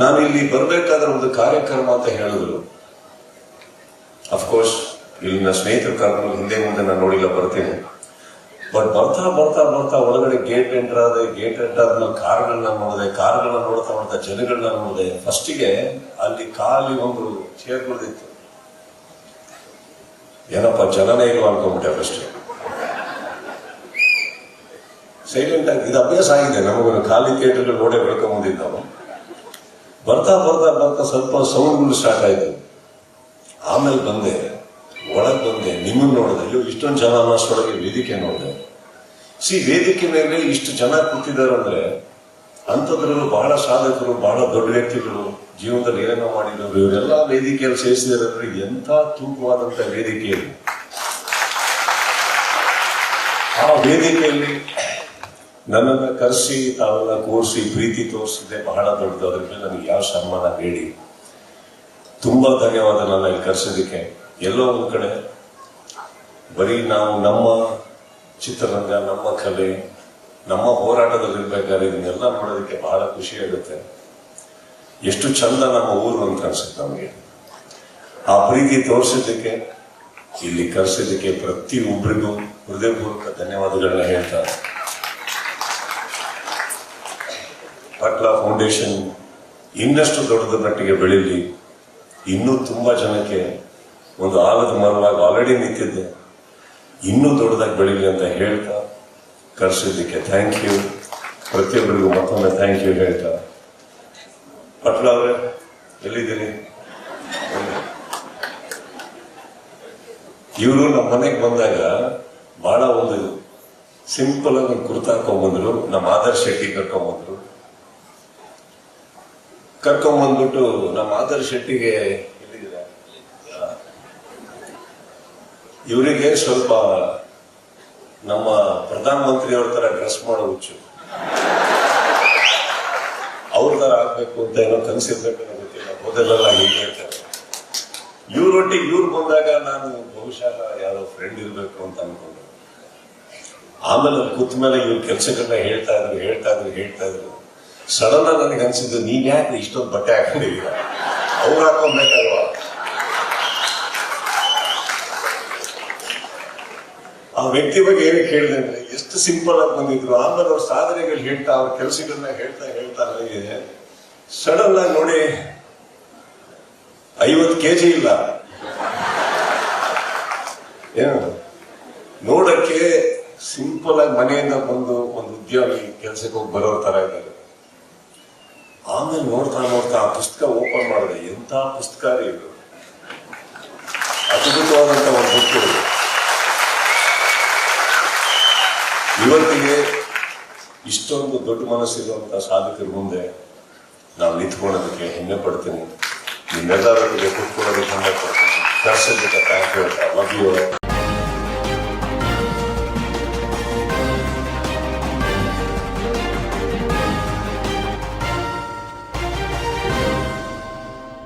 ನಾನು ಇಲ್ಲಿ ಬರಬೇಕಾದ್ರೆ ಒಂದು ಕಾರ್ಯಕ್ರಮ ಅಂತ ಹೇಳಿದ್ರು. ಅಫ್ಕೋರ್ಸ್ ಇಲ್ಲಿನ ಸ್ನೇಹಿತರು ಕರ್ಕೊಂಡು ಹಿಂದೆ ಮುಂದೆ ನಾನು ನೋಡಿಲ್ಲ, ಬರ್ತೀನಿ. ಬಟ್ ಬರ್ತಾ ಬರ್ತಾ ಬರ್ತಾ ಒಳಗಡೆ ಗೇಟ್ ಎಂಟರ್ ಆದ್ಮೇಲೆ ಕಾರ್ಗಳನ್ನ ನೋಡ್ತಾ ಜನಗಳನ್ನ ನೋಡಿದೆ. ಫಸ್ಟಿಗೆ ಅಲ್ಲಿ ಖಾಲಿ ಒಂದು ಚೇರ್ಗಳಿತ್ತು. ಏನಪ್ಪ ಜನನೇ ಇಲ್ವಾ ಅನ್ಕೊಂಡ್ಬಿಟ್ಟೆ. ಫಸ್ಟ್ ಸೈಲೆಂಟ್ ಆಗಿ ಇದು ಅಭ್ಯಾಸ ಆಗಿದೆ ನಮಗೂ, ಖಾಲಿ ಥಿಯೇಟರ್ಗಳು ನೋಡೇ ಬೆಳ್ಕೊಂಬಂದಿದ್ದು ನಾವು. ಬರ್ತಾ ಬರ್ತಾ ಬರ್ತಾ ಸ್ವಲ್ಪ ಸೌಂಡ್ಗಳು ಸ್ಟಾರ್ಟ್ ಆಯ್ತು. ಆಮೇಲೆ ಒಳಗೆ ಬಂದೆ, ನಿಮ್ಮನ್ನು ನೋಡಿದೆ. ಅಯ್ಯೋ ಇಷ್ಟೊಂದು ಜನ ಅನ್ನೋಷ್ಟೊಳಗೆ ವೇದಿಕೆ ನೋಡಿದೆ. ವೇದಿಕೆ ಮೇಲೆ ಇಷ್ಟು ಜನ ಕೂತಿದ್ದಾರೆ ಅಂದ್ರೆ ಅಂಥದ್ರಲ್ಲೂ ಬಹಳ ಸಾಧಕರು, ಬಹಳ ದೊಡ್ಡ ವ್ಯಕ್ತಿಗಳು, ಜೀವನದಲ್ಲಿ ಏನೇನೋ ಮಾಡಿರೋರು, ಇವರೆಲ್ಲ ವೇದಿಕೆಯಲ್ಲಿ ಸೇರಿಸಿದ್ರೆ ಎಂಥ ತೂಕವಾದಂತ ವೇದಿಕೆಯಲ್ಲಿ. ಆ ವೇದಿಕೆಯಲ್ಲಿ ನನ್ನನ್ನು ಕರೆಸಿ ತಾವೆಲ್ಲ ಕೂರಿಸಿ ಪ್ರೀತಿ ತೋರಿಸಿದೆ ಬಹಳ ದೊಡ್ಡದು. ಅದ್ರ ಮೇಲೆ ನನಗೆ ಯಾವ ಸನ್ಮಾನ ಬೇಡಿ. ತುಂಬಾ ಧನ್ಯವಾದ ನನ್ನ ಇಲ್ಲಿ ಕರೆಸೋದಕ್ಕೆ. ಎಲ್ಲೋ ಒಂದ್ ಕಡೆ ಬರೀ ನಾವು ನಮ್ಮ ಚಿತ್ರರಂಗ, ನಮ್ಮ ಕಲೆ, ನಮ್ಮ ಹೋರಾಟದಲ್ಲಿರ್ಬೇಕಾದ್ರೆ ಇದನ್ನೆಲ್ಲ ನೋಡೋದಕ್ಕೆ ಬಹಳ ಖುಷಿ ಆಗುತ್ತೆ. ಎಷ್ಟು ಚಂದ ನಮ್ಮ ಊರು ಅಂತ ಅನ್ಸುತ್ತೆ ನಮಗೆ. ಆ ಪ್ರೀತಿ ತೋರಿಸಿದ್ದಕ್ಕೆ, ಇಲ್ಲಿ ಕರೆಸಿದ್ದಕ್ಕೆ ಪ್ರತಿಯೊಬ್ಬರಿಗೂ ಹೃದಯಪೂರ್ವಕ ಧನ್ಯವಾದಗಳನ್ನ ಹೇಳ್ತಾರೆ. ಪಟ್ಲ ಫೌಂಡೇಶನ್ ಇನ್ನಷ್ಟು ದೊಡ್ಡದ ಮಟ್ಟಿಗೆ ಬೆಳೀಲಿ, ಇನ್ನೂ ತುಂಬಾ ಜನಕ್ಕೆ ಒಂದು ಆಲದ ಮರವಾಗಿ ಆಲ್ರೆಡಿ ನಿಂತಿದ್ದೆ, ಇನ್ನೂ ದೊಡ್ಡದಾಗಿ ಬೆಳೀಲಿ ಅಂತ ಹೇಳ್ತಾ ಕರೆಸಿದ್ದಕ್ಕೆ ಥ್ಯಾಂಕ್ ಯು. ಪ್ರತಿಯೊಬ್ಬರಿಗೂ ಮತ್ತೊಮ್ಮೆ ಥ್ಯಾಂಕ್ ಯು ಹೇಳ್ತಾ. ಪಟ್ಲ ಅವರೇ ಎಲ್ಲಿದ್ದೀರಿ? ಇವರು ನಮ್ಮ ಮನೆಗೆ ಬಂದಾಗ ಬಹಳ ಒಂದು ಸಿಂಪಲ್ ಆಗಿ ಒಂದು ಕುರ್ತಾ ಹಾಕೊಂಡ್ಬಂದ್ರು. ನಮ್ಮ ಆದರ್ಶ್ ಶೆಟ್ಟಿ ಕರ್ಕೊಂಡ್ಬಂದ್ಬಿಟ್ಟು ನಮ್ಮ ಆದರ್ಶ್ ಶೆಟ್ಟಿಗೆ ಇವರಿಗೆ ಸ್ವಲ್ಪ ನಮ್ಮ ಪ್ರಧಾನ ಮಂತ್ರಿಯವ್ರ ತರ ಡ್ರೆಸ್ ಮಾಡೋ ಹುಚ್ಚು. ಅವ್ರ ತರ ಆಗ್ಬೇಕು ಅಂತ ಏನೋ ಕನ್ಸಿರ್ಬೇಕು ಗೊತ್ತಿಲ್ಲ. ಹೋದೆಲ್ಲ ಹೀಗೆ ಹೇಳ್ತಾರೆ. ಇವ್ರೊಟ್ಟಿಗೆ ಇವ್ರು ಬಂದಾಗ ನಾನು ಬಹುಶಃ ಯಾರೋ ಫ್ರೆಂಡ್ ಇರ್ಬೇಕು ಅಂತ ಅನ್ಕೊಂಡೆ. ಆಮೇಲೆ ಕೂತ ಮೇಲೆ ಇವ್ರ ಕೆಲಸಗಳನ್ನ ಹೇಳ್ತಾ ಇದ್ರು. ಸಡನ್ ಆಗಿ ನನಗೆ ಅನ್ಸಿದ್ದು, ನೀವ್ ಯಾಕೆ ಇಷ್ಟೊಂದು ಬಟ್ಟೆ ಹಾಕೊಂಡಿದ್ದೀರ? ಅವ್ರು ಹಾಕೊಂಡ್ಬೇಕಲ್ವಾ? ಆ ವ್ಯಕ್ತಿ ಬಗ್ಗೆ ಏನಕ್ಕೆ ಹೇಳಿದೆ ಅಂದ್ರೆ, ಎಷ್ಟು ಸಿಂಪಲ್ ಆಗಿ ಬಂದಿದ್ರು. ಆಮೇಲೆ ಅವ್ರ ಸಾಧನೆಗಳು ಹೇಳ್ತಾ, ಅವ್ರ ಕೆಲಸಗಳನ್ನ ಹೇಳ್ತಾ ನನಗೆ ಸಡನ್ ಆಗಿ ನೋಡಿ 50 kg ಇಲ್ಲ. ಏನು ನೋಡಕ್ಕೆ ಸಿಂಪಲ್ ಆಗಿ ಮನೆಯಿಂದ ಬಂದು ಒಂದು ಉದ್ಯೋಗಿ ಕೆಲಸಕ್ಕೆ ಹೋಗಿ ಬರೋ ತರ ಇದ್ದಾರೆ. ಆಮೇಲೆ ನೋಡ್ತಾ ಆ ಪುಸ್ತಕ ಓಪನ್ ಮಾಡಿದೆ. ಎಂತ ಪುಸ್ತಕ ರೀ ಇದು! ಅದ್ಭುತವಾದಂತ ಒಂದು ಬುಕ್. ಇವತ್ತಿಗೆ ಇಷ್ಟೊಂದು ದೊಡ್ಡ ಮನಸ್ಸಿರುವಂತಹ ಸಾಧಕರ ಮುಂದೆ ನಾವು ನಿಂತ್ಕೊಳ್ಳೋದಕ್ಕೆ ಹೆಮ್ಮೆ ಪಡ್ತೀನಿ. ನಿಮ್ಮೆಲ್ಲರ ಜೊತೆ ಕೂತ್ಕೊಳ್ಳೋದಕ್ಕೆ ಹೆಮ್ಮೆ ಪಡ್ತೀನಿ. ಕರ್ಸೋದಕ್ಕೆ ಥ್ಯಾಂಕ್ ಯು. Love you.